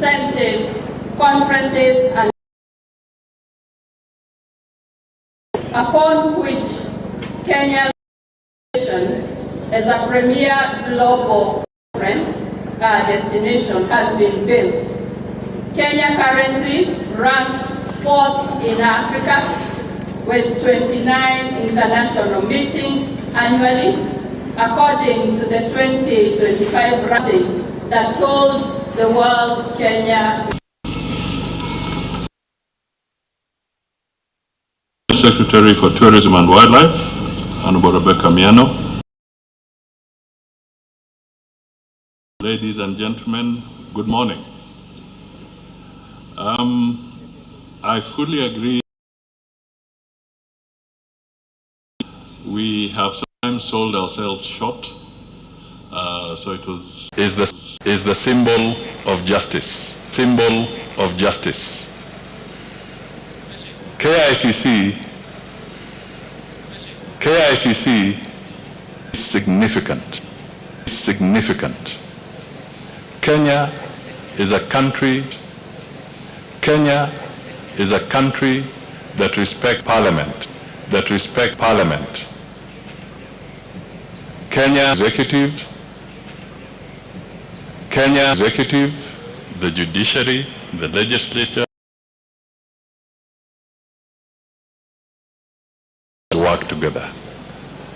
incentives, conferences, and upon which Kenya's position as a premier global conference destination has been built. Kenya currently ranks 4th in Africa with 29 international meetings annually, according to the 2025 ranking that told the world Kenya. Secretary for Tourism and Wildlife, Honorable Rebecca Miano. Ladies and gentlemen, good morning. I fully agree. We have sometimes sold ourselves short. So it was is the symbol of justice. Symbol of justice. KICC is significant. Significant. Kenya is a country. Kenya is a country that respects Parliament. That respects Parliament. Kenya executive, the judiciary, the legislature work together.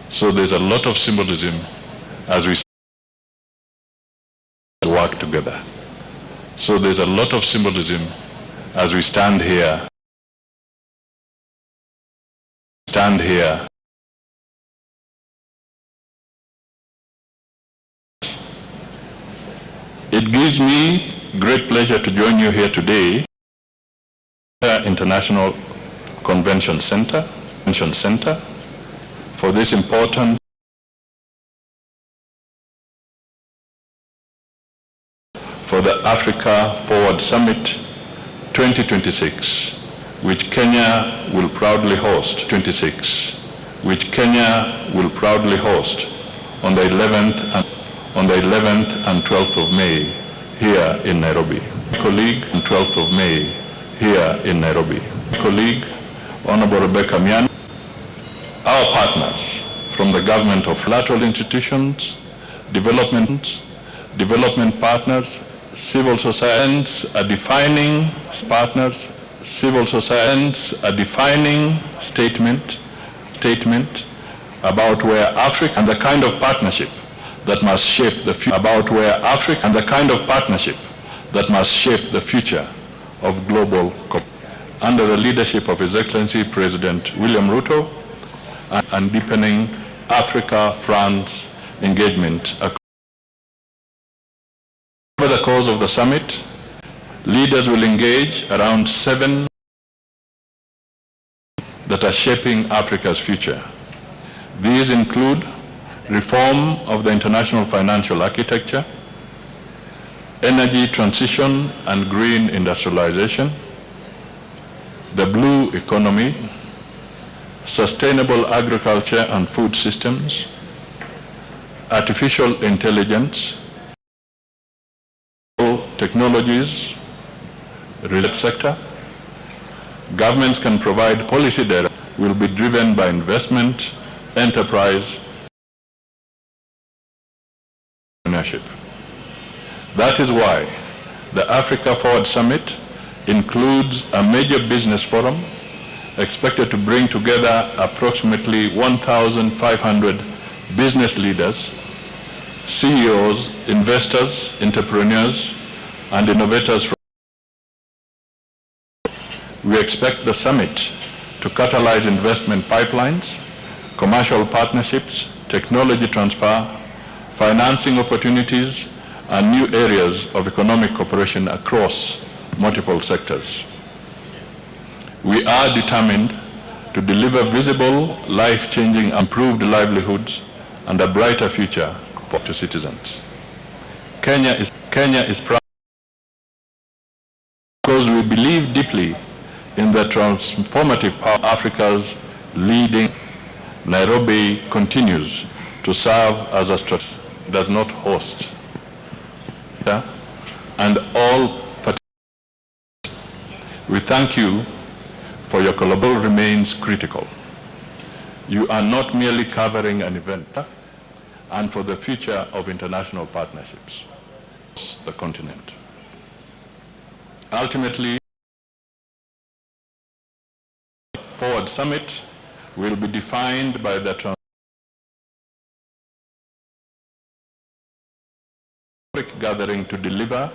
So there's a lot of symbolism as we work together. So there's a lot of symbolism as we stand here. It gives me great pleasure to join you here today at International Convention Center for this important for the Africa Forward Summit 2026, which Kenya will proudly host. Which Kenya will proudly host on the 11th and 12th of May here in Nairobi. My colleague, on 12th of May here in Nairobi. My colleague, Honorable Rebecca Miano, our partners from the government of lateral institutions, development partners, civil society, a defining partners, civil society, a defining statement about where Africa and the kind of partnership that must shape the future, about where Africa and the kind of partnership that must shape the future of global cooperation under the leadership of His Excellency President William Ruto and deepening Africa-France engagement. Over the course of the summit, leaders will engage around 7 that are shaping Africa's future. These include reform of the international financial architecture, energy transition and green industrialization, the blue economy, sustainable agriculture and food systems, artificial intelligence, technologies, research sector. Governments can provide policy data will be driven by investment, enterprise, ownership. That is why the Africa Forward Summit includes a major business forum expected to bring together approximately 1,500 business leaders, CEOs, investors, entrepreneurs, and innovators. We expect the summit to catalyze investment pipelines, commercial partnerships, technology transfer, financing opportunities, and new areas of economic cooperation across multiple sectors. We are determined to deliver visible, life-changing, improved livelihoods and a brighter future for citizens. Kenya is proud because we believe deeply in the transformative power of Africa's leading. Nairobi continues to serve as a strategy, does not host, and all We thank you for your collaboration remains critical. You are not merely covering an event, and for the future of international partnerships, the continent. Ultimately, Forward Summit will be defined by the gathering to deliver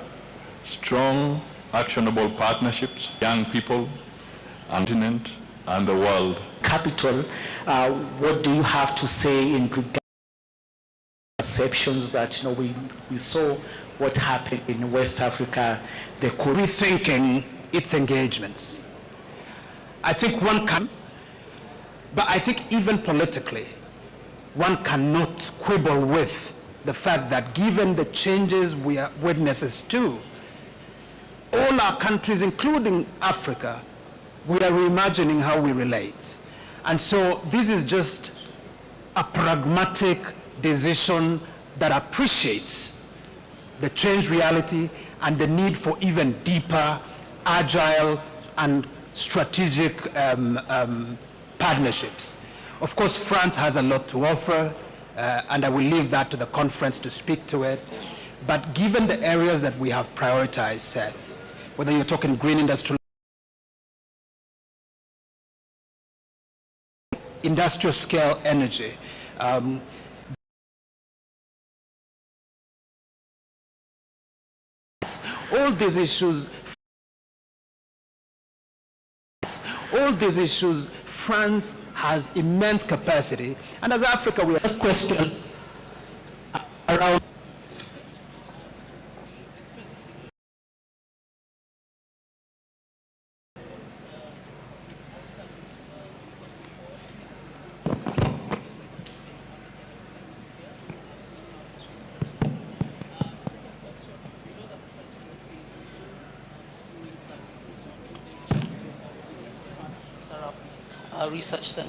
strong, actionable partnerships, young people, continent, and the world. Capital, what do you have to say in regard to perceptions that we saw what happened in West Africa? They could rethinking its engagements. I think one can, but I think even politically, one cannot quibble with the fact that given the changes we are witnesses to, all our countries, including Africa, we are reimagining how we relate. And so this is just a pragmatic decision that appreciates the changed reality and the need for even deeper, agile, and strategic partnerships. Of course, France has a lot to offer, and I will leave that to the conference to speak to it. But given the areas that we have prioritized, Seth, whether you're talking green industrial scale energy, all these issues, France has immense capacity, and as Africa, we have question around research center.